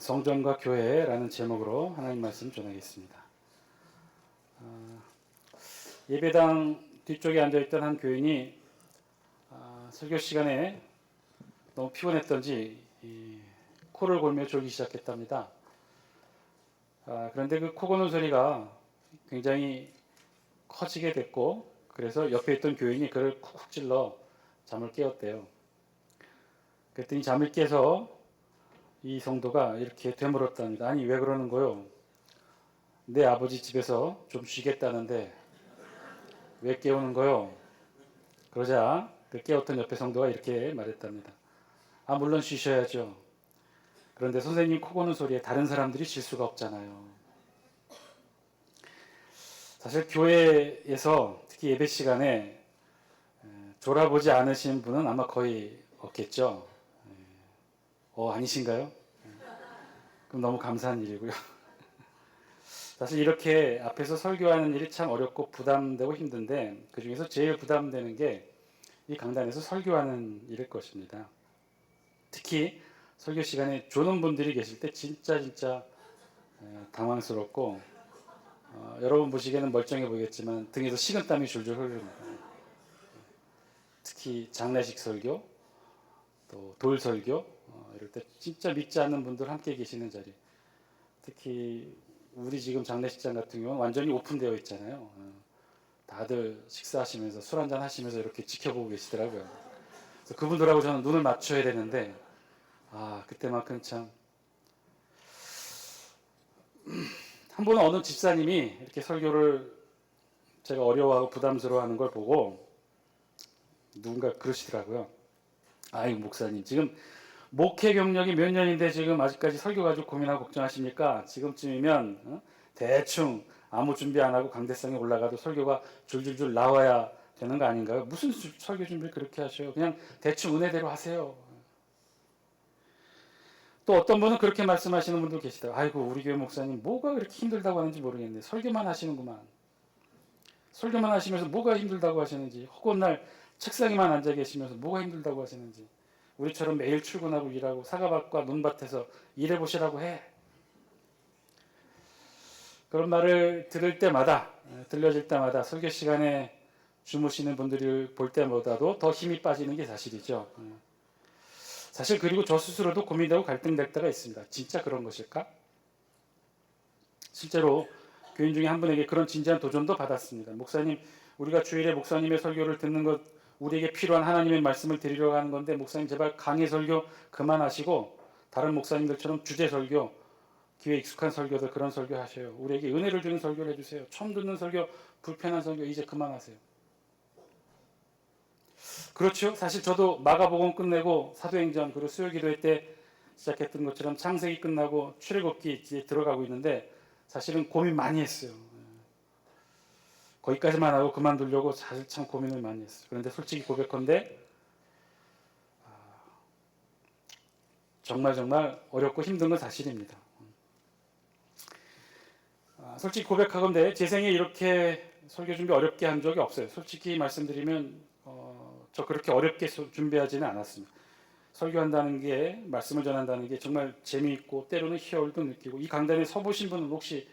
성전과 교회라는 제목으로 하나님 말씀 전하겠습니다. 예배당 뒤쪽에 앉아있던 한 교인이 설교 시간에 너무 피곤했던지 코를 골며 졸기 시작했답니다. 그런데 그 코 고는 소리가 굉장히 커지게 됐고, 그래서 옆에 있던 교인이 그를 쿡쿡 찔러 잠을 깨웠대요. 그랬더니 잠을 깨서 이 성도가 이렇게 되물었답니다. 아니, 왜 그러는 거요? 내 아버지 집에서 좀 쉬겠다는데 왜 깨우는 거요? 그러자 그 깨웠던 옆에 성도가 이렇게 말했답니다. 물론 쉬셔야죠. 그런데 선생님 코 고는 소리에 다른 사람들이 쉴 수가 없잖아요. 사실 교회에서 특히 예배 시간에 졸아보지 않으신 분은 아마 거의 없겠죠. 아니신가요? 그럼 너무 감사한 일이고요. 사실 이렇게 앞에서 설교하는 일이 참 어렵고 부담되고 힘든데, 그 중에서 제일 부담되는 게 이 강단에서 설교하는 일일 것입니다. 특히 설교 시간에 조는 분들이 계실 때 진짜 당황스럽고, 여러분 보시기에는 멀쩡해 보이겠지만 등에서 식은땀이 줄줄 흐릅니다. 특히 장례식 설교, 또 돌 설교, 이럴 때 진짜 믿지 않는 분들 함께 계시는 자리, 특히 우리 지금 장례식장 같은 경우는 완전히 오픈되어 있잖아요. 다들 식사하시면서 술 한잔 하시면서 이렇게 지켜보고 계시더라고요. 그래서 그분들하고 저는 눈을 맞춰야 되는데, 그때만큼 참. 한 번은 어느 집사님이 이렇게 설교를 제가 어려워하고 부담스러워하는 걸 보고 누군가 그러시더라고요. 목사님, 지금 목회 경력이 몇 년인데 지금 아직까지 설교 가지고 고민하고 걱정하십니까? 지금쯤이면 대충 아무 준비 안 하고 강대상에 올라가도 설교가 줄줄줄 나와야 되는 거 아닌가요? 무슨 설교 준비를 그렇게 하셔요? 그냥 대충 은혜대로 하세요. 또 어떤 분은 그렇게 말씀하시는 분도 계시더라고요. 아이고, 우리 교회 목사님 뭐가 그렇게 힘들다고 하는지 모르겠네. 설교만 하시는구만. 설교만 하시면서 뭐가 힘들다고 하시는지, 허구한 날 책상에만 앉아 계시면서 뭐가 힘들다고 하시는지, 우리처럼 매일 출근하고 일하고 사과밭과 논밭에서 일해보시라고 해. 그런 말을 들려질 때마다 설교 시간에 주무시는 분들을 볼 때보다도 더 힘이 빠지는 게 사실이죠. 사실 그리고 저 스스로도 고민되고 갈등될 때가 있습니다. 진짜 그런 것일까? 실제로 교인 중에 한 분에게 그런 진지한 도전도 받았습니다. 목사님, 우리가 주일에 목사님의 설교를 듣는 것, 우리에게 필요한 하나님의 말씀을 드리려고 하는 건데, 목사님 제발 강의 설교 그만하시고 다른 목사님들처럼 주제 설교, 귀에 익숙한 설교들 그런 설교 하셔요. 우리에게 은혜를 주는 설교를 해주세요. 처음 듣는 설교, 불편한 설교 이제 그만하세요. 그렇죠. 사실 저도 마가복음 끝내고 사도행전 그리고 수요기도회 때 시작했던 것처럼 창세기 끝나고 출애굽기 이제 들어가고 있는데, 사실은 고민 많이 했어요. 거기까지만 하고 그만두려고 사실 참 고민을 많이 했어요. 그런데 솔직히 고백컨대 정말 어렵고 힘든 건 사실입니다. 솔직히 고백하건대 제 생에 이렇게 설교 준비 어렵게 한 적이 없어요. 솔직히 말씀드리면 저 그렇게 어렵게 준비하지는 않았습니다. 설교한다는 게, 말씀을 전한다는 게 정말 재미있고 때로는 희열도 느끼고, 이 강단에 서보신 분은 혹시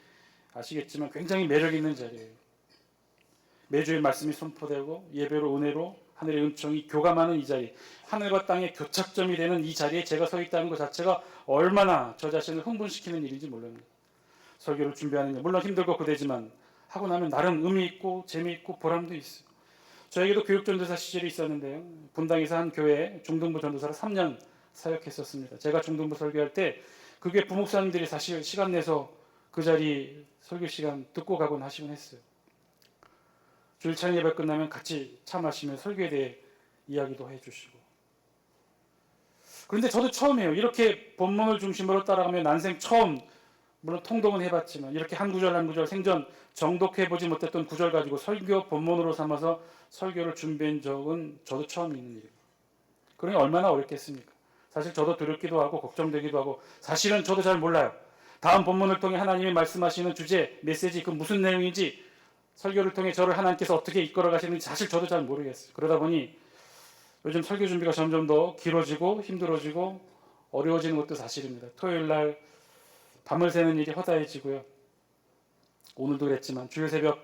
아시겠지만 굉장히 매력 있는 자리예요. 매주의 말씀이 선포되고 예배로 은혜로 하늘의 은총이 교감하는 이 자리, 하늘과 땅의 교착점이 되는 이 자리에 제가 서 있다는 것 자체가 얼마나 저 자신을 흥분시키는 일인지 몰랍니다. 설교를 준비하는 일 물론 힘들고 그대지만 하고 나면 나름 의미 있고 재미있고 보람도 있어요. 저에게도 교육전도사 시절이 있었는데요. 분당에서 한 교회에 중등부 전도사로 3년 사역했었습니다. 제가 중등부 설교할 때 그 교회 부목사님들이 사실 시간 내서 그 자리 설교 시간 듣고 가곤 하시곤 했어요. 주일 찬양 예배 끝나면 같이 차 마시며 설교에 대해 이야기도 해주시고. 그런데 저도 처음이에요. 이렇게 본문을 중심으로 따라가며 난생 처음, 물론 통독은 해봤지만 이렇게 한 구절 한 구절 생전 정독해보지 못했던 구절 가지고 설교 본문으로 삼아서 설교를 준비한 적은 저도 처음 있는 일이에요. 그러니 얼마나 어렵겠습니까? 사실 저도 두렵기도 하고 걱정되기도 하고, 사실은 저도 잘 몰라요. 다음 본문을 통해 하나님이 말씀하시는 주제, 메시지, 그 무슨 내용인지, 설교를 통해 저를 하나님께서 어떻게 이끌어 가시는지 사실 저도 잘 모르겠어요. 그러다 보니 요즘 설교 준비가 점점 더 길어지고 힘들어지고 어려워지는 것도 사실입니다. 토요일 날 밤을 새는 일이 허다해지고요. 오늘도 그랬지만 주일 새벽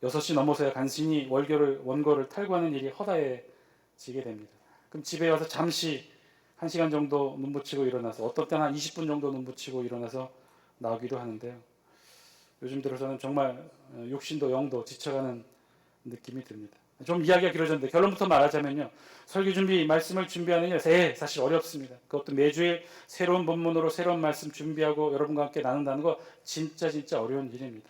6시 넘어서야 간신히 원고를 탈구하는 일이 허다해지게 됩니다. 그럼 집에 와서 잠시 1시간 정도 눈 붙이고 일어나서, 어떤 때는 한 20분 정도 눈 붙이고 일어나서 나오기도 하는데요. 요즘 들어서는 정말 육신도 영도 지쳐가는 느낌이 듭니다. 좀 이야기가 길어졌는데 결론부터 말하자면요, 설교 준비, 말씀을 준비하는 일 사실 어렵습니다. 그것도 매주일 새로운 본문으로 새로운 말씀 준비하고 여러분과 함께 나눈다는 거 진짜 어려운 일입니다.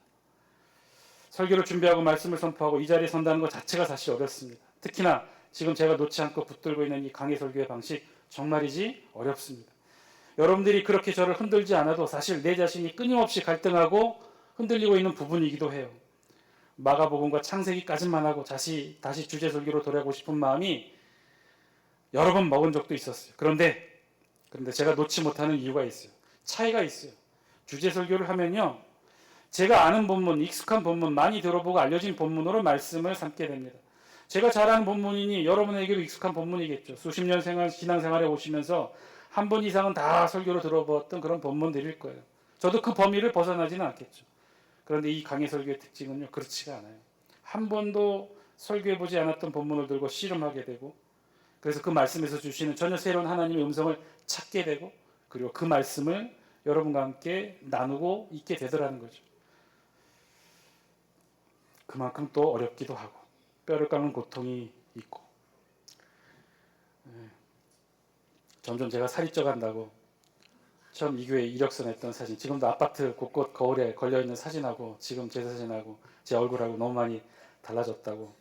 설교를 준비하고 말씀을 선포하고 이 자리에 선다는 것 자체가 사실 어렵습니다. 특히나 지금 제가 놓지 않고 붙들고 있는 이 강해 설교의 방식 정말이지 어렵습니다. 여러분들이 그렇게 저를 흔들지 않아도 사실 내 자신이 끊임없이 갈등하고 흔들리고 있는 부분이기도 해요. 마가복음과 창세기까지만 하고 다시 주제 설교로 돌아가고 싶은 마음이 여러 번 먹은 적도 있었어요. 그런데 제가 놓지 못하는 이유가 있어요. 차이가 있어요. 주제 설교를 하면요, 제가 아는 본문, 익숙한 본문, 많이 들어보고 알려진 본문으로 말씀을 삼게 됩니다. 제가 잘 아는 본문이니 여러분에게도 익숙한 본문이겠죠. 수십 년 신앙생활에 오시면서 한 번 이상은 다 설교로 들어보았던 그런 본문들일 거예요. 저도 그 범위를 벗어나지는 않겠죠. 그런데 이 강해 설교의 특징은요, 그렇지가 않아요. 한 번도 설교해보지 않았던 본문을 들고 씨름하게 되고, 그래서 그 말씀에서 주시는 전혀 새로운 하나님의 음성을 찾게 되고, 그리고 그 말씀을 여러분과 함께 나누고 있게 되더라는 거죠. 그만큼 또 어렵기도 하고 뼈를 깎는 고통이 있고, 점점 제가 살이 쪄간다고 처음 이 교회에 이력서 냈던 사진, 지금도 아파트 곳곳 거울에 걸려있는 사진하고 지금 제 사진하고 제 얼굴하고 너무 많이 달라졌다고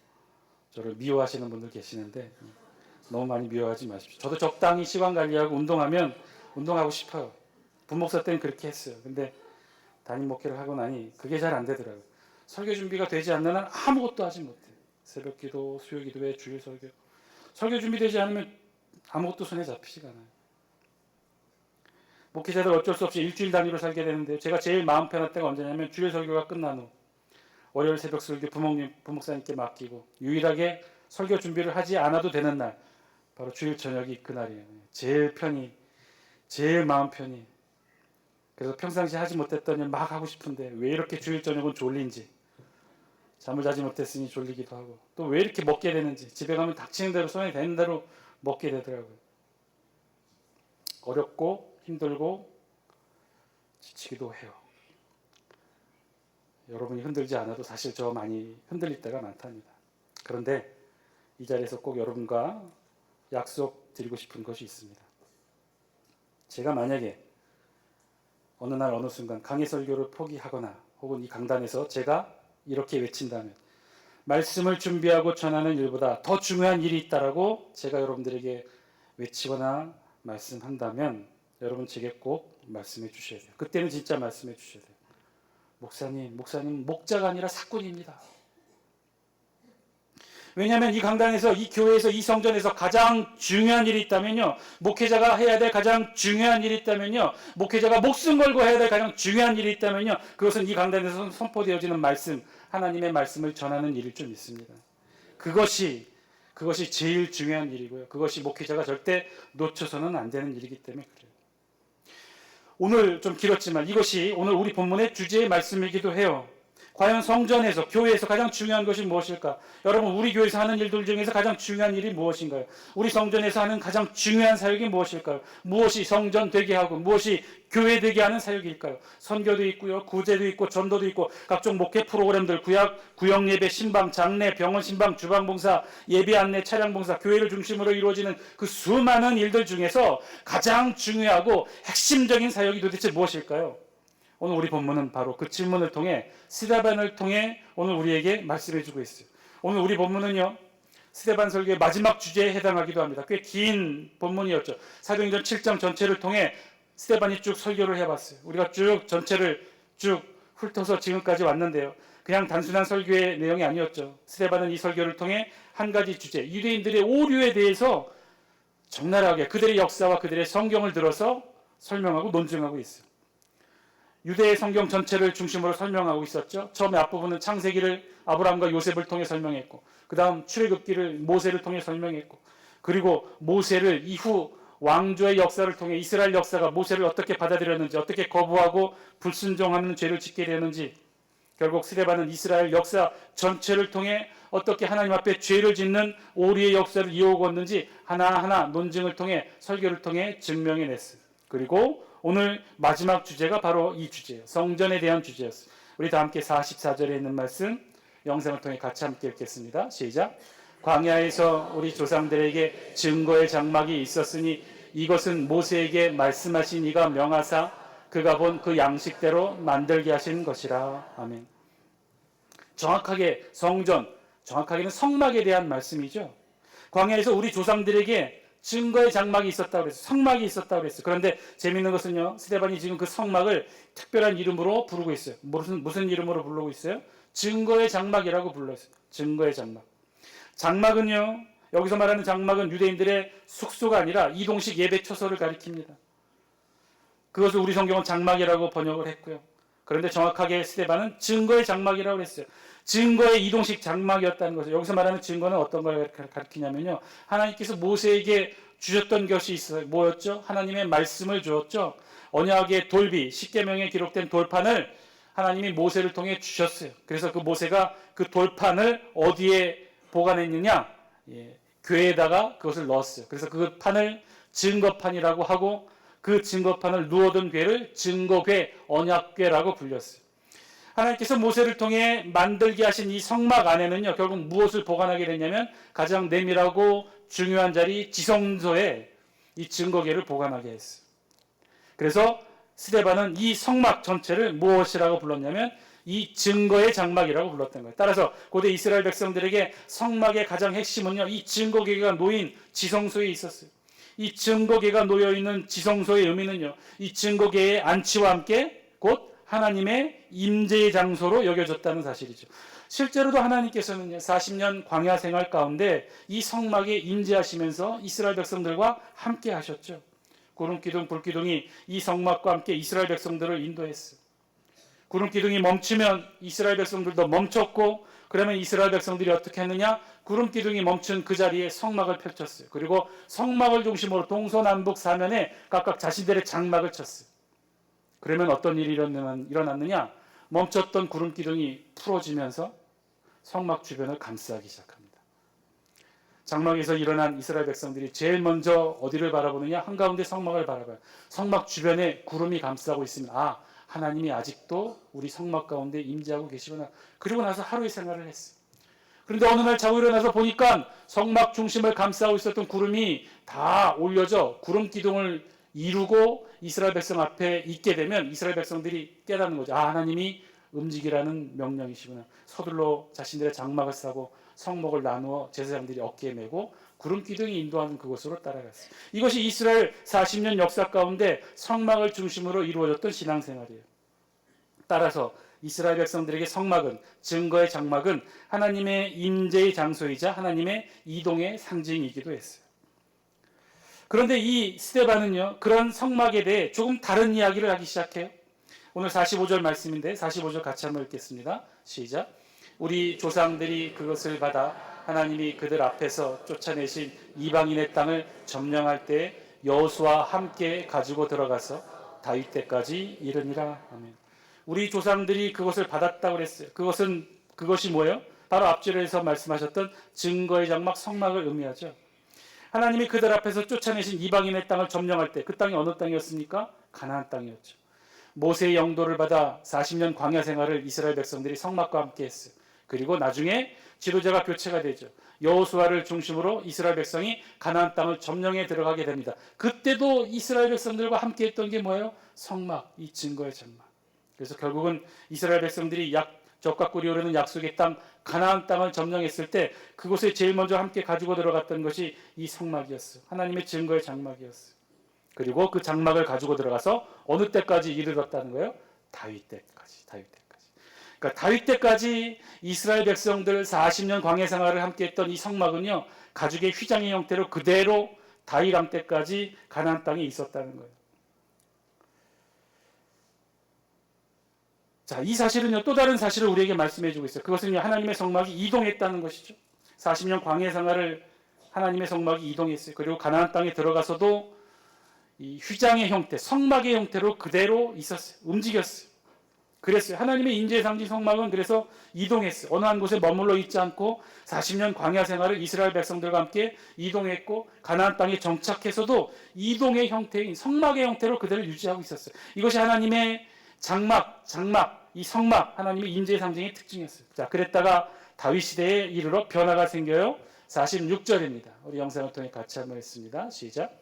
저를 미워하시는 분들 계시는데, 너무 많이 미워하지 마십시오. 저도 적당히 시간 관리하고 운동하고 싶어요. 분목사 때는 그렇게 했어요. 근데 담임 목회를 하고 나니 그게 잘 안 되더라고요. 설교 준비가 되지 않는 한 아무것도 하지 못해요. 새벽 기도, 수요 기도회, 주일 설교. 설교 준비되지 않으면 아무것도 손에 잡히지가 않아요. 목회자들 어쩔 수 없이 일주일 단위로 살게 되는데, 제가 제일 마음 편할 때가 언제냐면 주일 설교가 끝난 후 월요일 새벽 설교 부목사님께 맡기고 유일하게 설교 준비를 하지 않아도 되는 날, 바로 주일 저녁이 그날이에요. 제일 마음 편히. 그래서 평상시 하지 못했던 일 막 하고 싶은데 왜 이렇게 주일 저녁은 졸린지, 잠을 자지 못했으니 졸리기도 하고, 또 왜 이렇게 먹게 되는지, 집에 가면 닥치는 대로 손에 되는 대로 먹게 되더라고요. 어렵고 힘들고 지치기도 해요. 여러분이 흔들지 않아도 사실 저 많이 흔들릴 때가 많답니다. 그런데 이 자리에서 꼭 여러분과 약속드리고 싶은 것이 있습니다. 제가 만약에 어느 날 어느 순간 강해 설교를 포기하거나 혹은 이 강단에서 제가 이렇게 외친다면, 말씀을 준비하고 전하는 일보다 더 중요한 일이 있다라고 제가 여러분들에게 외치거나 말씀한다면, 여러분 제게 꼭 말씀해 주셔야 돼요. 그때는 진짜 말씀해 주셔야 돼요. 목사님 목자가 아니라 사꾼입니다. 왜냐하면 이 강단에서, 이 교회에서, 이 성전에서 가장 중요한 일이 있다면요, 목회자가 해야 될 가장 중요한 일이 있다면요, 목회자가 목숨 걸고 해야 될 가장 중요한 일이 있다면요, 그것은 이 강단에서 선포되어지는 말씀, 하나님의 말씀을 전하는 일일 줄 믿습니다. 그것이 제일 중요한 일이고요, 그것이 목회자가 절대 놓쳐서는 안 되는 일이기 때문에 그래요. 오늘 좀 길었지만 이것이 오늘 우리 본문의 주제의 말씀이기도 해요. 과연 성전에서, 교회에서 가장 중요한 것이 무엇일까? 여러분, 우리 교회에서 하는 일들 중에서 가장 중요한 일이 무엇인가요? 우리 성전에서 하는 가장 중요한 사역이 무엇일까요? 무엇이 성전 되게 하고 무엇이 교회 되게 하는 사역일까요? 선교도 있고요, 구제도 있고, 전도도 있고, 각종 목회 프로그램들, 구역 예배, 신방, 장례, 병원 신방, 주방 봉사, 예배 안내, 차량 봉사, 교회를 중심으로 이루어지는 그 수많은 일들 중에서 가장 중요하고 핵심적인 사역이 도대체 무엇일까요? 오늘 우리 본문은 바로 그 질문을 통해, 스데반을 통해 오늘 우리에게 말씀해주고 있어요. 오늘 우리 본문은요, 스데반 설교의 마지막 주제에 해당하기도 합니다. 꽤 긴 본문이었죠. 사도행전 7장 전체를 통해 스데반이 쭉 설교를 해봤어요. 우리가 쭉 전체를 쭉 훑어서 지금까지 왔는데요, 그냥 단순한 설교의 내용이 아니었죠. 스데반은 이 설교를 통해 한 가지 주제, 유대인들의 오류에 대해서 적나라하게 그들의 역사와 그들의 성경을 들어서 설명하고 논증하고 있어요. 유대의 성경 전체를 중심으로 설명하고 있었죠. 처음에 앞부분은 창세기를 아브라함과 요셉을 통해 설명했고, 그 다음 출애굽기를 모세를 통해 설명했고, 그리고 모세를 이후 왕조의 역사를 통해 이스라엘 역사가 모세를 어떻게 받아들였는지, 어떻게 거부하고 불순종하는 죄를 짓게 되었는지, 결국 스데반은 이스라엘 역사 전체를 통해 어떻게 하나님 앞에 죄를 짓는 오리의 역사를 이어오었는지 하나하나 논증을 통해, 설교를 통해 증명해냈어요. 그리고 오늘 마지막 주제가 바로 이 주제예요. 성전에 대한 주제였어요. 우리 다 함께 44절에 있는 말씀 영상을 통해 같이 함께 읽겠습니다. 시작. 광야에서 우리 조상들에게 증거의 장막이 있었으니 이것은 모세에게 말씀하신 이가 명하사 그가 본 그 양식대로 만들게 하신 것이라. 아멘. 정확하게 성전, 정확하게는 성막에 대한 말씀이죠. 광야에서 우리 조상들에게 증거의 장막이 있었다고 그랬어요. 성막이 있었다고 그랬어요. 그런데 재미있는 것은요, 스데반이 지금 그 성막을 특별한 이름으로 부르고 있어요. 무슨 이름으로 부르고 있어요? 증거의 장막이라고 불렀어요. 증거의 장막. 장막은요, 여기서 말하는 장막은 유대인들의 숙소가 아니라 이동식 예배 처소를 가리킵니다. 그것을 우리 성경은 장막이라고 번역을 했고요. 그런데 정확하게 스데반은 증거의 장막이라고 했어요. 증거의 이동식 장막이었다는 것을, 여기서 말하는 증거는 어떤 걸 가리키냐면요, 하나님께서 모세에게 주셨던 것이 있어요. 뭐였죠? 하나님의 말씀을 주었죠. 언약의 돌비, 십계명에 기록된 돌판을 하나님이 모세를 통해 주셨어요. 그래서 그 모세가 그 돌판을 어디에 보관했느냐? 궤에다가 그것을 넣었어요. 그래서 그 판을 증거판이라고 하고, 그 증거판을 누워둔 궤를 증거궤, 언약궤라고 불렸어요. 하나님께서 모세를 통해 만들게 하신 이 성막 안에는요, 결국 무엇을 보관하게 됐냐면 가장 내밀하고 중요한 자리 지성소에 이 증거궤를 보관하게 했어요. 그래서 스데반은 이 성막 전체를 무엇이라고 불렀냐면 이 증거의 장막이라고 불렀던 거예요. 따라서 고대 이스라엘 백성들에게 성막의 가장 핵심은요, 이 증거궤가 놓인 지성소에 있었어요. 이 증거궤가 놓여있는 지성소의 의미는요, 이 증거궤의 안치와 함께 곧 하나님의 임재의 장소로 여겨졌다는 사실이죠. 실제로도 하나님께서는 40년 광야 생활 가운데 이 성막에 임재하시면서 이스라엘 백성들과 함께 하셨죠. 구름기둥, 불기둥이 이 성막과 함께 이스라엘 백성들을 인도했어요. 구름기둥이 멈추면 이스라엘 백성들도 멈췄고, 그러면 이스라엘 백성들이 어떻게 했느냐? 구름기둥이 멈춘 그 자리에 성막을 펼쳤어요. 그리고 성막을 중심으로 동서남북 사면에 각각 자신들의 장막을 쳤어요. 그러면 어떤 일이 일어났느냐? 멈췄던 구름기둥이 풀어지면서 성막 주변을 감싸기 시작합니다. 장막에서 일어난 이스라엘 백성들이 제일 먼저 어디를 바라보느냐? 한가운데 성막을 바라봐요. 성막 주변에 구름이 감싸고 있습니다. 아, 하나님이 아직도 우리 성막 가운데 임재하고 계시구나. 그리고 나서 하루의 생활을 했어요. 그런데 어느 날 자고 일어나서 보니까 성막 중심을 감싸고 있었던 구름이 다 올려져 구름 기둥을 이루고 이스라엘 백성 앞에 있게 되면 이스라엘 백성들이 깨닫는 거죠. 아, 하나님이 움직이라는 명령이시구나. 서둘러 자신들의 장막을 싸고 성목을 나누어 제사장들이 어깨에 메고 구름 기둥이 인도하는 그곳으로 따라갔어요. 이것이 이스라엘 40년 역사 가운데 성막을 중심으로 이루어졌던 신앙생활이에요. 따라서 이스라엘 백성들에게 성막은, 증거의 장막은 하나님의 임재의 장소이자 하나님의 이동의 상징이기도 했어요. 그런데 이 스데반은요, 그런 성막에 대해 조금 다른 이야기를 하기 시작해요. 오늘 45절 말씀인데 45절 같이 한번 읽겠습니다. 시작. 우리 조상들이 그것을 받아 하나님이 그들 앞에서 쫓아내신 이방인의 땅을 점령할 때 여호수아와 함께 가지고 들어가서 다윗 때까지 이르니라. 아멘. 우리 조상들이 그것을 받았다고 그랬어요. 그것이 뭐예요? 바로 앞줄에서 말씀하셨던 증거의 장막 성막을 의미하죠. 하나님이 그들 앞에서 쫓아내신 이방인의 땅을 점령할 때 그 땅이 어느 땅이었습니까? 가나안 땅이었죠. 모세의 영도를 받아 40년 광야 생활을 이스라엘 백성들이 성막과 함께 했어요. 그리고 나중에 지도자가 교체가 되죠. 여호수아를 중심으로 이스라엘 백성이 가나안 땅을 점령해 들어가게 됩니다. 그때도 이스라엘 백성들과 함께 했던 게 뭐예요? 성막, 이 증거의 장막. 그래서 결국은 이스라엘 백성들이 적과 꿀이 흐르는 약속의 땅 가나안 땅을 점령했을 때 그곳에 제일 먼저 함께 가지고 들어갔던 것이 이 성막이었어요. 하나님의 증거의 장막이었어요. 그리고 그 장막을 가지고 들어가서 어느 때까지 이르렀다는 거예요? 다윗 때까지. 그러니까 다윗 때까지 이스라엘 백성들 40년 광야 생활을 함께 했던 이 성막은요, 가죽의 휘장의 형태로 그대로 다윗 왕 때까지 가나안 땅에 있었다는 거예요. 자, 이 사실은요, 또 다른 사실을 우리에게 말씀해 주고 있어요. 그것은 하나님의 성막이 이동했다는 것이죠. 40년 광야 생활을 하나님의 성막이 이동했어요. 그리고 가나안 땅에 들어가서도 이 휘장의 형태, 성막의 형태로 그대로 있었어요. 움직였어요. 그랬어요. 하나님의 인재의 상징 성막은 그래서 이동했어요. 어느 한 곳에 머물러 있지 않고 40년 광야 생활을 이스라엘 백성들과 함께 이동했고 가나안 땅에 정착해서도 이동의 형태인 성막의 형태로 그대로 유지하고 있었어요. 이것이 하나님의 장막, 이 성막, 하나님의 인재의 상징의 특징이었어요. 자, 그랬다가 다윗 시대에 이르러 변화가 생겨요. 46절입니다. 우리 영상을 통해 같이 한번 했습니다. 시작.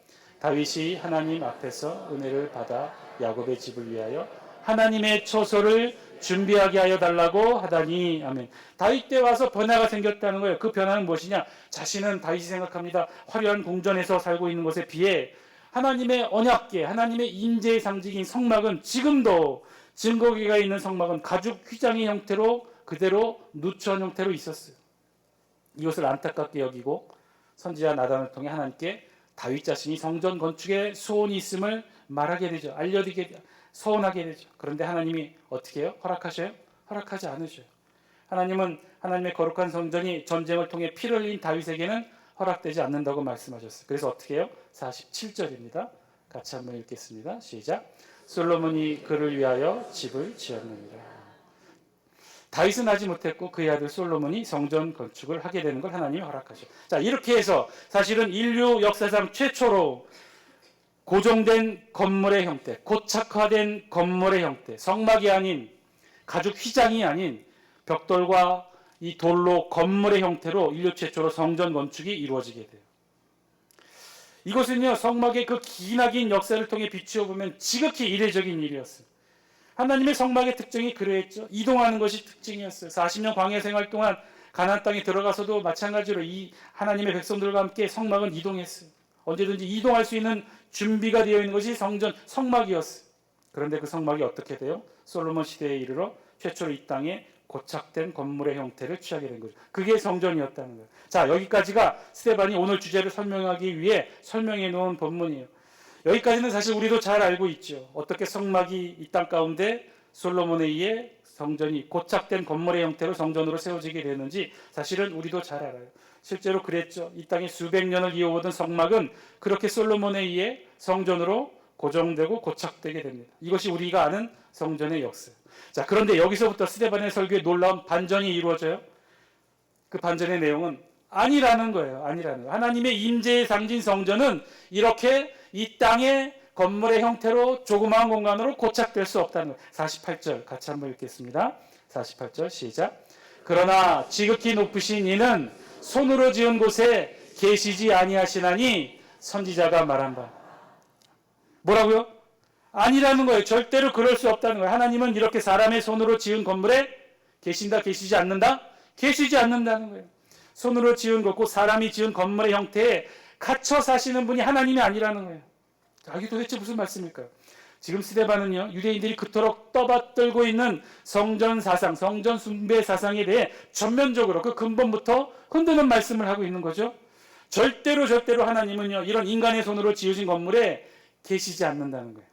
다윗이 하나님 앞에서 은혜를 받아 야곱의 집을 위하여 하나님의 처소를 준비하게 하여 달라고 하다니. 아멘. 다윗 때 와서 변화가 생겼다는 거예요. 그 변화는 무엇이냐? 자신은 다윗이 생각합니다. 화려한 궁전에서 살고 있는 것에 비해 하나님의 언약궤, 하나님의 인재의 상징인 성막은 지금도 증거궤가 있는 성막은 가죽 휘장의 형태로 그대로 누추한 형태로 있었어요. 이것을 안타깝게 여기고 선지자 나단을 통해 하나님께 다윗 자신이 성전 건축에 소원이 있음을 말하게 되죠. 알려드리게 되죠. 서운하게 되죠. 그런데 하나님이 어떻게 해요? 허락하셔요? 허락하지 않으셔요. 하나님은 하나님의 거룩한 성전이 전쟁을 통해 피를 흘린 다윗에게는 허락되지 않는다고 말씀하셨어요. 그래서 어떻게 해요? 47절입니다. 같이 한번 읽겠습니다. 시작. 솔로몬이 그를 위하여 집을 지었느니라. 다윗은 하지 못했고 그의 아들 솔로몬이 성전 건축을 하게 되는 걸 하나님이 허락하셔요. 자, 이렇게 해서 사실은 인류 역사상 최초로 고정된 건물의 형태, 고착화된 건물의 형태, 성막이 아닌 가죽 휘장이 아닌 벽돌과 이 돌로 건물의 형태로 인류 최초로 성전 건축이 이루어지게 돼요. 이것은요, 성막의 그 기나긴 역사를 통해 비추어 보면 지극히 이례적인 일이었어요. 하나님의 성막의 특징이 그러했죠. 이동하는 것이 특징이었어요. 40년 광야 생활 동안 가나안 땅에 들어가서도 마찬가지로 이 하나님의 백성들과 함께 성막은 이동했어요. 언제든지 이동할 수 있는 준비가 되어 있는 것이 성막이었어요. 그런데 그 성막이 어떻게 돼요? 솔로몬 시대에 이르러 최초로 이 땅에 고착된 건물의 형태를 취하게 된 거죠. 그게 성전이었다는 거예요. 자, 여기까지가 스데반이 오늘 주제를 설명하기 위해 설명해 놓은 본문이에요. 여기까지는 사실 우리도 잘 알고 있죠. 어떻게 성막이 이 땅 가운데 솔로몬에 의해 성전이 고착된 건물의 형태로 성전으로 세워지게 되는지 사실은 우리도 잘 알아요. 실제로 그랬죠. 이 땅에 수백 년을 이어오던 성막은 그렇게 솔로몬에 의해 성전으로 고정되고 고착되게 됩니다. 이것이 우리가 아는 성전의 역사. 자, 그런데 여기서부터 스데반의 설교에 놀라운 반전이 이루어져요. 그 반전의 내용은 아니라는 거예요. 아니라는 거예요. 하나님의 임재의 상징 성전은 이렇게 이 땅의 건물의 형태로 조그마한 공간으로 고착될 수 없다는 거예요. 48절 같이 한번 읽겠습니다. 48절 시작. 그러나 지극히 높으신 이는 손으로 지은 곳에 계시지 아니하시나니 선지자가 말한 바. 뭐라고요? 아니라는 거예요. 절대로 그럴 수 없다는 거예요. 하나님은 이렇게 사람의 손으로 지은 건물에 계신다, 계시지 않는다? 계시지 않는다는 거예요. 손으로 지은 것, 곧 사람이 지은 건물의 형태에 갇혀 사시는 분이 하나님이 아니라는 거예요. 자, 이게 도대체 무슨 말씀일까요? 지금 스데반은요, 유대인들이 그토록 떠받들고 있는 성전 사상, 성전 숭배 사상에 대해 전면적으로 그 근본부터 흔드는 말씀을 하고 있는 거죠. 절대로 하나님은요, 이런 인간의 손으로 지어진 건물에 계시지 않는다는 거예요.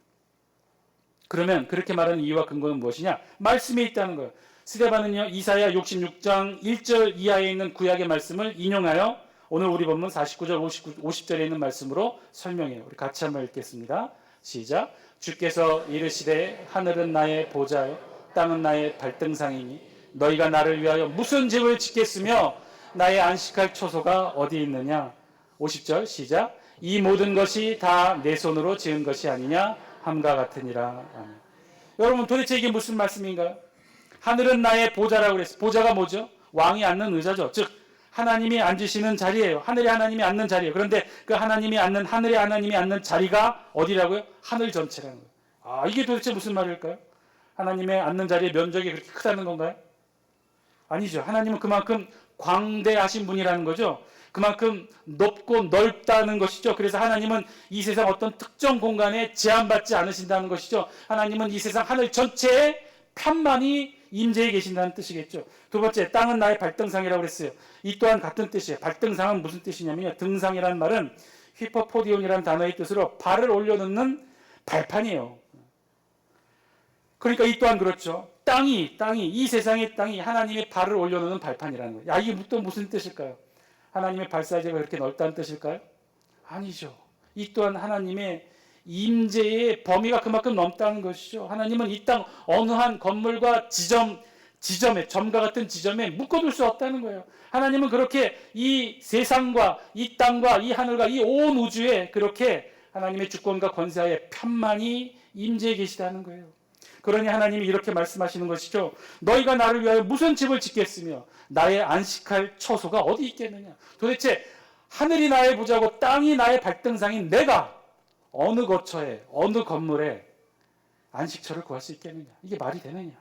그러면 그렇게 말하는 이유와 근거는 무엇이냐? 말씀에 있다는 거예요. 스데반은요, 이사야 66장 1절 이하에 있는 구약의 말씀을 인용하여 오늘 우리 본문 49절 50절에 있는 말씀으로 설명해요. 우리 같이 한번 읽겠습니다. 시작. 주께서 이르시되 하늘은 나의 보좌요 땅은 나의 발등상이니 너희가 나를 위하여 무슨 집을 짓겠으며 나의 안식할 초소가 어디 있느냐. 50절 시작. 이 모든 것이 다 내 손으로 지은 것이 아니냐 함과 같으니라. 아멘. 여러분, 도대체 이게 무슨 말씀인가요? 하늘은 나의 보좌라고 그랬어요. 보좌가 뭐죠? 왕이 앉는 의자죠. 즉 하나님이 앉으시는 자리예요. 하늘에 하나님이 앉는 자리예요. 그런데 그 하나님이 앉는, 하늘에 하나님이 앉는 자리가 어디라고요? 하늘 전체라는 거예요. 아, 이게 도대체 무슨 말일까요? 하나님의 앉는 자리의 면적이 그렇게 크다는 건가요? 아니죠. 하나님은 그만큼 광대하신 분이라는 거죠. 그만큼 높고 넓다는 것이죠. 그래서 하나님은 이 세상 어떤 특정 공간에 제한받지 않으신다는 것이죠. 하나님은 이 세상 하늘 전체에 편만히 임재해 계신다는 뜻이겠죠. 두 번째, 땅은 나의 발등상이라고 그랬어요. 이 또한 같은 뜻이에요. 발등상은 무슨 뜻이냐면요, 등상이라는 말은 휘퍼포디온이라는 단어의 뜻으로 발을 올려놓는 발판이에요. 그러니까 이 또한 그렇죠. 땅이 이 세상의 땅이 하나님의 발을 올려놓는 발판이라는 거예요. 야, 이게 또 무슨 뜻일까요? 하나님의 발사지가 그렇게 넓다는 뜻일까요? 아니죠. 이 또한 하나님의 임재의 범위가 그만큼 넘다는 것이죠. 하나님은 이 땅 어느 한 건물과 지점에 점과 같은 지점에 묶어둘 수 없다는 거예요. 하나님은 그렇게 이 세상과 이 땅과 이 하늘과 이 온 우주에 그렇게 하나님의 주권과 권세하에 편만히 임재해 계시다는 거예요. 그러니 하나님이 이렇게 말씀하시는 것이죠. 너희가 나를 위하여 무슨 집을 짓겠으며 나의 안식할 처소가 어디 있겠느냐. 도대체 하늘이 나의 보좌고 땅이 나의 발등상인 내가 어느 거처에 어느 건물에 안식처를 구할 수 있겠느냐. 이게 말이 되느냐.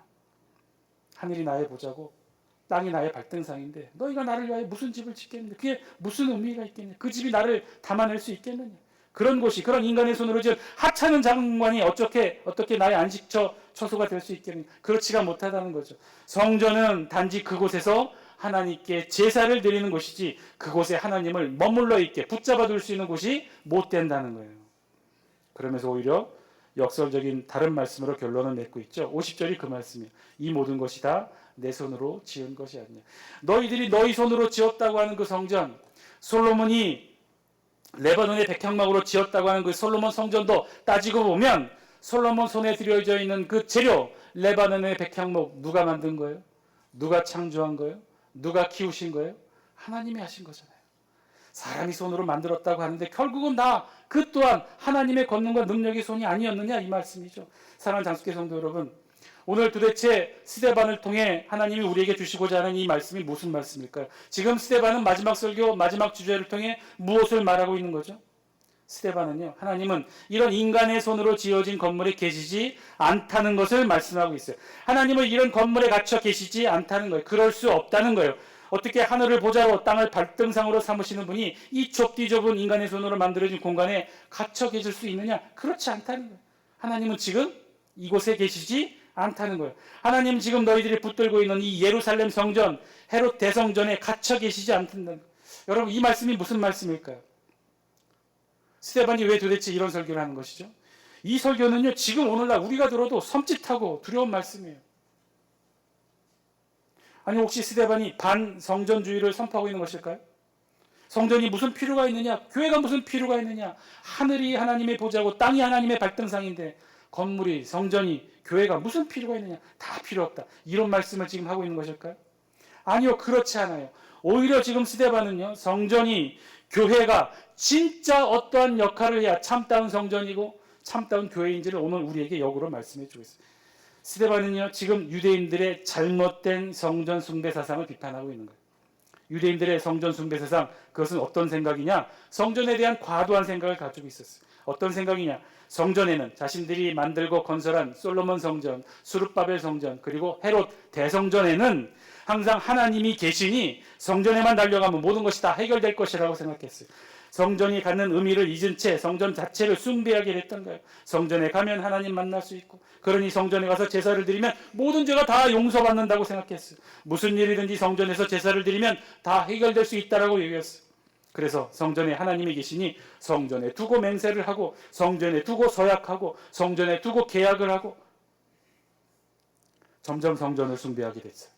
하늘이 나의 보좌고 땅이 나의 발등상인데 너희가 나를 위하여 무슨 집을 짓겠느냐. 그게 무슨 의미가 있겠느냐. 그 집이 나를 담아낼 수 있겠느냐. 그런 곳이 그런 인간의 손으로 지은 하찮은 장관이 어떻게 나의 안식처소가 될 수 있겠느냐. 그렇지가 못하다는 거죠. 성전은 단지 그곳에서 하나님께 제사를 드리는 곳이지 그곳에 하나님을 머물러 있게 붙잡아 둘 수 있는 곳이 못 된다는 거예요. 그러면서 오히려 역설적인 다른 말씀으로 결론을 맺고 있죠. 50절이 그 말씀이에요. 이 모든 것이 다 내 손으로 지은 것이 아니냐. 너희들이 너희 손으로 지었다고 하는 그 성전, 솔로몬이 레바논의 백향막으로 지었다고 하는 그 솔로몬 성전도 따지고 보면 솔로몬 손에 들여져 있는 그 재료, 레바논의 백향목 누가 만든 거예요? 누가 창조한 거예요? 누가 키우신 거예요? 하나님이 하신 거잖아요. 사람이 손으로 만들었다고 하는데 결국은 그 또한 하나님의 권능과 능력의 손이 아니었느냐 이 말씀이죠. 사랑하는 장수교 성도 여러분, 오늘 도대체 스데반을 통해 하나님이 우리에게 주시고자 하는 이 말씀이 무슨 말씀일까요? 지금 스데반은 마지막 설교, 마지막 주제를 통해 무엇을 말하고 있는 거죠? 스데반은요, 하나님은 이런 인간의 손으로 지어진 건물에 계시지 않다는 것을 말씀하고 있어요. 하나님은 이런 건물에 갇혀 계시지 않다는 거예요. 그럴 수 없다는 거예요. 어떻게 하늘을 보좌로 땅을 발등상으로 삼으시는 분이 이 좁디 좁은 인간의 손으로 만들어진 공간에 갇혀 계실 수 있느냐? 그렇지 않다는 거예요. 하나님은 지금 이곳에 계시지 않다는 거예요. 하나님 지금 너희들이 붙들고 있는 이 예루살렘 성전, 헤롯 대성전에 갇혀 계시지 않다는 거예요. 여러분, 이 말씀이 무슨 말씀일까요? 스데반이 왜 도대체 이런 설교를 하는 것이죠? 이 설교는요, 지금 오늘날 우리가 들어도 섬찟하고 두려운 말씀이에요. 아니, 혹시 스데반이 반성전주의를 선포하고 있는 것일까요? 성전이 무슨 필요가 있느냐? 교회가 무슨 필요가 있느냐? 하늘이 하나님의 보좌고 땅이 하나님의 발등상인데 건물이, 성전이, 교회가 무슨 필요가 있느냐? 다 필요 없다. 이런 말씀을 지금 하고 있는 것일까요? 아니요, 그렇지 않아요. 오히려 지금 스데반은요, 성전이, 교회가 진짜 어떠한 역할을 해야 참다운 성전이고 참다운 교회인지를 오늘 우리에게 역으로 말씀해 주고 있어요. 스데반은요, 지금 유대인들의 잘못된 성전 숭배 사상을 비판하고 있는 거예요. 유대인들의 성전 숭배 사상, 그것은 어떤 생각이냐? 성전에 대한 과도한 생각을 가지고 있었어요. 어떤 생각이냐? 성전에는 자신들이 만들고 건설한 솔로몬 성전, 수룹바벨 성전, 그리고 헤롯 대성전에는 항상 하나님이 계시니 성전에만 달려가면 모든 것이 다 해결될 것이라고 생각했어요. 성전이 갖는 의미를 잊은 채 성전 자체를 숭배하게 됐던 거예요. 성전에 가면 하나님 만날 수 있고, 그러니 성전에 가서 제사를 드리면 모든 죄가 다 용서받는다고 생각했어요. 무슨 일이든지 성전에서 제사를 드리면 다 해결될 수 있다라고 얘기했어요. 그래서 성전에 하나님이 계시니 성전에 두고 맹세를 하고, 성전에 두고 서약하고, 성전에 두고 계약을 하고, 점점 성전을 숭배하게 됐어요.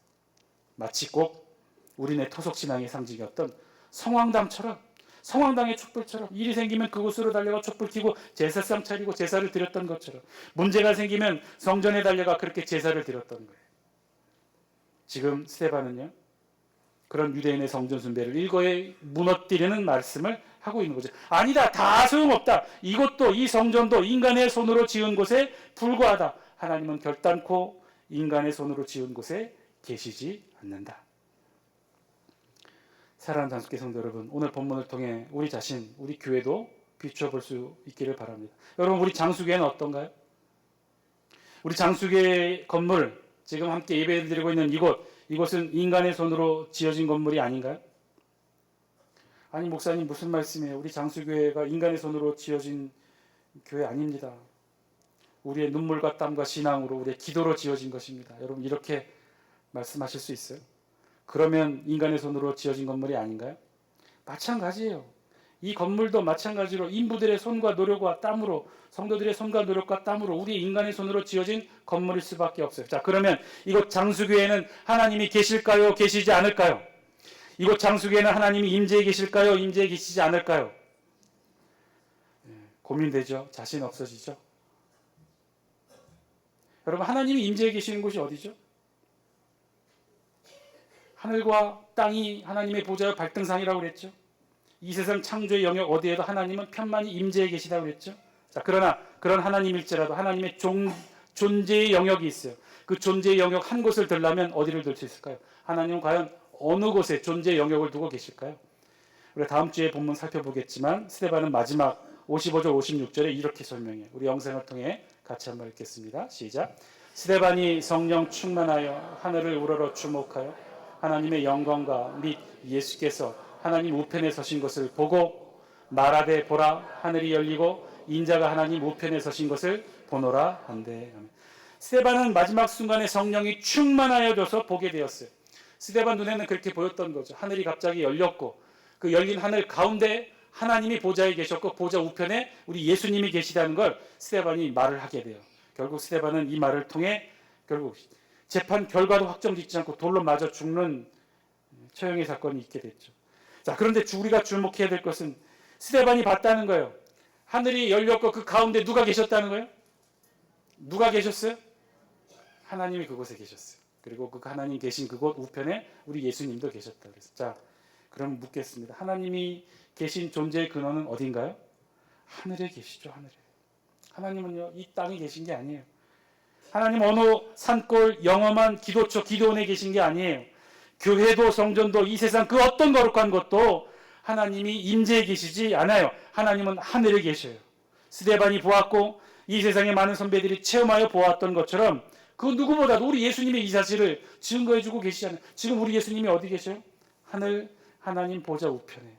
마치 꼭 우리네 토속신앙의 상징이었던 성황당처럼, 성황당의 촛불처럼 일이 생기면 그곳으로 달려가 촛불 켜고 제사상 차리고 제사를 드렸던 것처럼, 문제가 생기면 성전에 달려가 그렇게 제사를 드렸던 거예요. 지금 스데반은요, 그런 유대인의 성전 숭배를 일거에 무너뜨리는 말씀을 하고 있는 거죠. 아니다, 다 소용없다. 이것도, 이 성전도 인간의 손으로 지은 곳에 불과하다. 하나님은 결단코 인간의 손으로 지은 곳에 계시지 않는다. 사랑하는 장수교 성도 여러분, 오늘 본문을 통해 우리 자신, 우리 교회도 비춰볼 수 있기를 바랍니다. 여러분, 우리 장수교회는 어떤가요? 우리 장수교회 건물, 지금 함께 예배를 드리고 있는 이곳은 인간의 손으로 지어진 건물이 아닌가요? 아니, 목사님 무슨 말씀이에요? 우리 장수교회가 인간의 손으로 지어진 교회 아닙니다. 우리의 눈물과 땀과 신앙으로, 우리의 기도로 지어진 것입니다. 여러분, 이렇게 말씀하실 수 있어요? 그러면 인간의 손으로 지어진 건물이 아닌가요? 마찬가지예요. 이 건물도 마찬가지로 인부들의 손과 노력과 땀으로, 성도들의 손과 노력과 땀으로 우리 인간의 손으로 지어진 건물일 수밖에 없어요. 자, 그러면 이곳 장수교회는 하나님이 계실까요? 계시지 않을까요? 이곳 장수교회는 하나님이 임재해 계실까요? 임재해 계시지 않을까요? 고민되죠. 자신 없어지죠. 여러분, 하나님이 임재해 계시는 곳이 어디죠? 하늘과 땅이 하나님의 보좌의 발등상이라고 그랬죠. 이 세상 창조의 영역 어디에도 하나님은 편만히 임재해 계시다고 그랬죠. 자, 그러나 그런 하나님일지라도 하나님의 존재의 영역이 있어요. 그 존재의 영역 한 곳을 들려면 어디를 들 수 있을까요? 하나님은 과연 어느 곳에 존재의 영역을 두고 계실까요? 우리가 다음 주에 본문 살펴보겠지만 스데반은 마지막 55절 56절에 이렇게 설명해요. 우리 영상을 통해 같이 한번 읽겠습니다. 시작. 스데반이 성령 충만하여 하늘을 우러러 주목하여 하나님의 영광과 및 예수께서 하나님 우편에 서신 것을 보고 말하되 보라 하늘이 열리고 인자가 하나님 우편에 서신 것을 보노라 한대. 스데반은 마지막 순간에 성령이 충만하여져서 보게 되었어요. 스데반 눈에는 그렇게 보였던 거죠. 하늘이 갑자기 열렸고 그 열린 하늘 가운데 하나님이 보좌에 계셨고 보좌 우편에 우리 예수님이 계시다는 걸 스데반이 말을 하게 돼요. 결국 스데반은 이 말을 통해 결국 재판 결과도 확정짓지 않고 돌로 맞아 죽는 처형의 사건이 있게 됐죠. 자, 그런데 우리가 주목해야 될 것은 스데반이 봤다는 거예요. 하늘이 열렸고 그 가운데 누가 계셨다는 거예요? 누가 계셨어요? 하나님이 그곳에 계셨어요. 그리고 그 하나님 계신 그곳 우편에 우리 예수님도 계셨다 그랬어요. 자, 그럼 묻겠습니다. 하나님이 계신 존재의 근원은 어딘가요? 하늘에 계시죠. 하늘에. 하나님은요, 이 땅에 계신 게 아니에요. 하나님 어느 산골 영험한 기도처 기도원에 계신 게 아니에요. 교회도 성전도 이 세상 그 어떤 거룩한 것도 하나님이 임재해 계시지 않아요. 하나님은 하늘에 계셔요. 스데반이 보았고 이 세상의 많은 선배들이 체험하여 보았던 것처럼 그 누구보다도 우리 예수님의 이 사실을 증거해주고 계시잖아요. 지금 우리 예수님이 어디 계셔요? 하늘 하나님 보좌 우편에.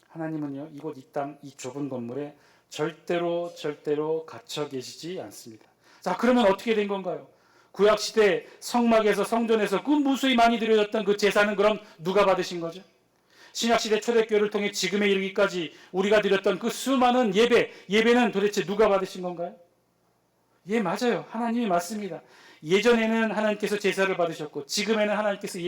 하나님은요, 이곳 이 땅 이 좁은 건물에 절대로 갇혀 계시지 않습니다. 자, 그러면 어떻게 된 건가요? 구약시대 성막에서 성전에서 그 무수히 많이 드려졌던 그 제사는 그럼 누가 받으신 거죠? 신약시대 초대교회를 통해 지금에 이르기까지 우리가 드렸던 그 수많은 예배는 도대체 누가 받으신 건가요? 예, 맞아요. 하나님이 맞습니다. 예전에는 하나님께서 제사를 받으셨고 지금에는 하나님께서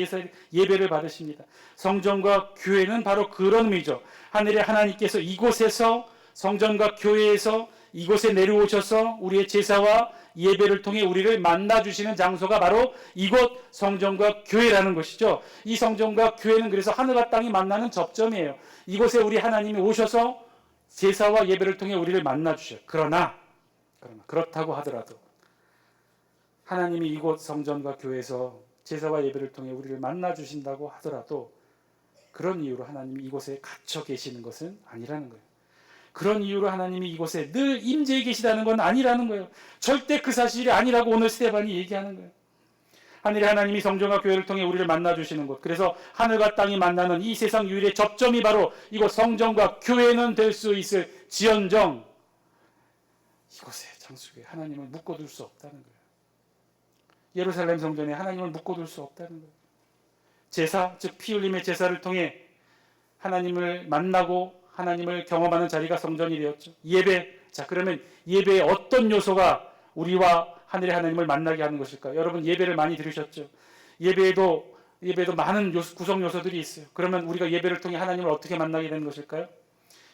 예배를 받으십니다. 성전과 교회는 바로 그런 의미죠. 하늘의 하나님께서 이곳에서 성전과 교회에서 이곳에 내려오셔서 우리의 제사와 예배를 통해 우리를 만나주시는 장소가 바로 이곳 성전과 교회라는 것이죠. 이 성전과 교회는 그래서 하늘과 땅이 만나는 접점이에요. 이곳에 우리 하나님이 오셔서 제사와 예배를 통해 우리를 만나주셔요. 그러나 그렇다고 하더라도 하나님이 이곳 성전과 교회에서 제사와 예배를 통해 우리를 만나주신다고 하더라도 그런 이유로 하나님이 이곳에 갇혀 계시는 것은 아니라는 거예요. 그런 이유로 하나님이 이곳에 늘 임재해 계시다는 건 아니라는 거예요. 절대 그 사실이 아니라고 오늘 스데반이 얘기하는 거예요. 하늘의 하나님이 성전과 교회를 통해 우리를 만나주시는 곳, 그래서 하늘과 땅이 만나는 이 세상 유일의 접점이 바로 이곳 성전과 교회는 될 수 있을 지언정 이곳에 장수교회 하나님을 묶어둘 수 없다는 거예요. 예루살렘 성전에 하나님을 묶어둘 수 없다는 거예요. 제사, 즉 피 흘림의 제사를 통해 하나님을 만나고 하나님을 경험하는 자리가 성전이 되었죠. 예배. 자, 그러면 예배의 어떤 요소가 우리와 하늘의 하나님을 만나게 하는 것일까요? 여러분 예배를 많이 들으셨죠? 예배에도 많은 구성 요소들이 있어요. 그러면 우리가 예배를 통해 하나님을 어떻게 만나게 되는 것일까요?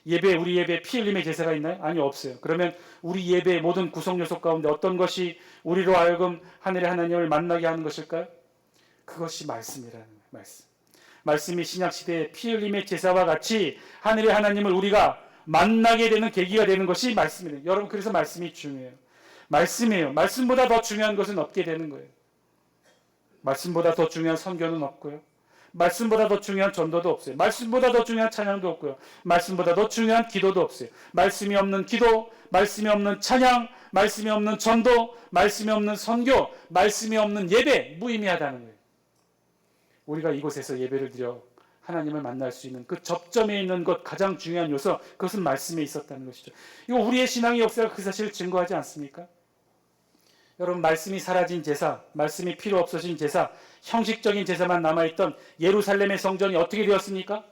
우리 예배에 피 흘림의 제사가 있나요? 아니요, 없어요. 그러면 우리 예배의 모든 구성 요소 가운데 어떤 것이 우리로 하여금 하늘의 하나님을 만나게 하는 것일까요? 그것이 말씀이라는 거예요. 말씀이 신약시대의 피 흘림의 제사와 같이 하늘의 하나님을 우리가 만나게 되는 계기가 되는 것이 말씀이에요. 여러분, 그래서 말씀이 중요해요. 말씀이에요. 말씀보다 더 중요한 것은 없게 되는 거예요. 말씀보다 더 중요한 선교는 없고요. 말씀보다 더 중요한 전도도 없어요. 말씀보다 더 중요한 찬양도 없고요. 말씀보다 더 중요한 기도도 없어요. 말씀이 없는 기도, 말씀이 없는 찬양, 말씀이 없는 전도, 말씀이 없는 선교, 말씀이 없는 예배, 무의미하다는 거예요. 우리가 이곳에서 예배를 드려 하나님을 만날 수 있는 그 접점에 있는 것, 가장 중요한 요소, 그것은 말씀에 있었다는 것이죠. 이거 우리의 신앙의 역사가 그 사실을 증거하지 않습니까? 여러분, 말씀이 사라진 제사, 말씀이 필요 없어진 제사, 형식적인 제사만 남아있던 예루살렘의 성전이 어떻게 되었습니까?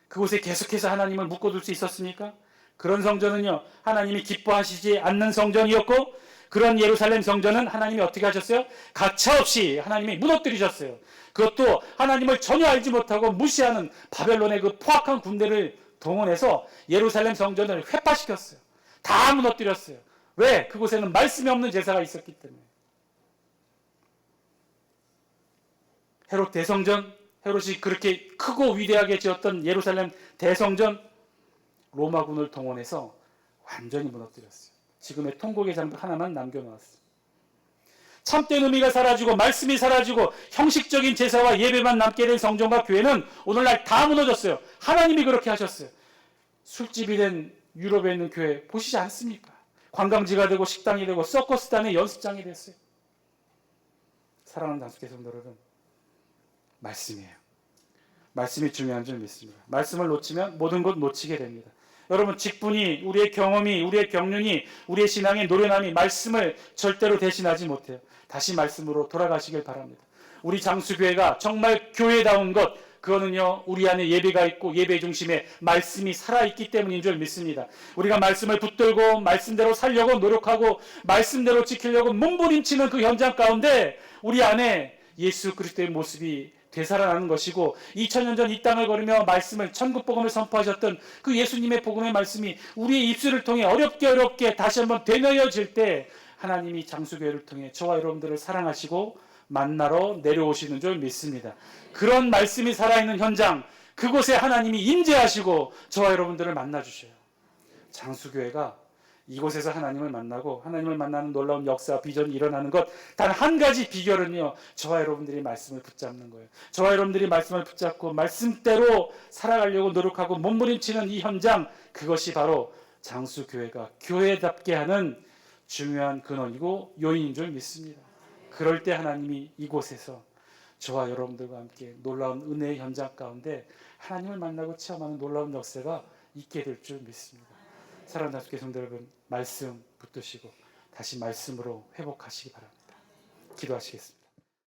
그곳에 계속해서 하나님을 묶어둘 수 있었습니까? 그런 성전은요, 하나님이 기뻐하시지 않는 성전이었고, 그런 예루살렘 성전은 하나님이 어떻게 하셨어요? 가차없이 하나님이 무너뜨리셨어요. 그것도 하나님을 전혀 알지 못하고 무시하는 바벨론의 그 포악한 군대를 동원해서 예루살렘 성전을 회파시켰어요. 다 무너뜨렸어요. 왜? 그곳에는 말씀이 없는 제사가 있었기 때문에. 헤롯 대성전, 헤롯이 그렇게 크고 위대하게 지었던 예루살렘 대성전, 로마군을 동원해서 완전히 무너뜨렸어요. 지금의 통곡의 장벽 하나만 남겨놓았어요. 참된 의미가 사라지고 말씀이 사라지고 형식적인 제사와 예배만 남게 된 성전과 교회는 오늘날 다 무너졌어요. 하나님이 그렇게 하셨어요. 술집이 된 유럽에 있는 교회 보시지 않습니까? 관광지가 되고 식당이 되고 서커스단의 연습장이 됐어요. 사랑하는 단속회 성도 여러분, 말씀이에요. 말씀이 중요한 줄 믿습니다. 말씀을 놓치면 모든 것 놓치게 됩니다. 여러분, 직분이, 우리의 경험이, 우리의 경륜이, 우리의 신앙의 노련함이 말씀을 절대로 대신하지 못해요. 다시 말씀으로 돌아가시길 바랍니다. 우리 장수교회가 정말 교회다운 것, 그거는요, 우리 안에 예배가 있고 예배 중심에 말씀이 살아있기 때문인 줄 믿습니다. 우리가 말씀을 붙들고 말씀대로 살려고 노력하고 말씀대로 지키려고 몸부림치는 그 현장 가운데 우리 안에 예수 그리스도의 모습이 되살아나는 것이고, 2000년 전 이 땅을 걸으며 말씀을, 천국복음을 선포하셨던 그 예수님의 복음의 말씀이 우리의 입술을 통해 어렵게 다시 한번 되뇌어질 때 하나님이 장수교회를 통해 저와 여러분들을 사랑하시고 만나러 내려오시는 줄 믿습니다. 그런 말씀이 살아있는 현장, 그곳에 하나님이 임재하시고 저와 여러분들을 만나주셔요. 장수교회가 이곳에서 하나님을 만나고 하나님을 만나는 놀라운 역사, 비전이 일어나는 것, 단 한 가지 비결은요, 저와 여러분들이 말씀을 붙잡는 거예요. 저와 여러분들이 말씀을 붙잡고 말씀대로 살아가려고 노력하고 몸부림치는 이 현장, 그것이 바로 장수교회가 교회답게 하는 중요한 근원이고 요인인 줄 믿습니다. 그럴 때 하나님이 이곳에서 저와 여러분들과 함께 놀라운 은혜의 현장 가운데 하나님을 만나고 체험하는 놀라운 역사가 있게 될 줄 믿습니다. 사랑하는 단속회 성도 여러분, 말씀 붙드시고 다시 말씀으로 회복하시기 바랍니다. 기도하시겠습니다.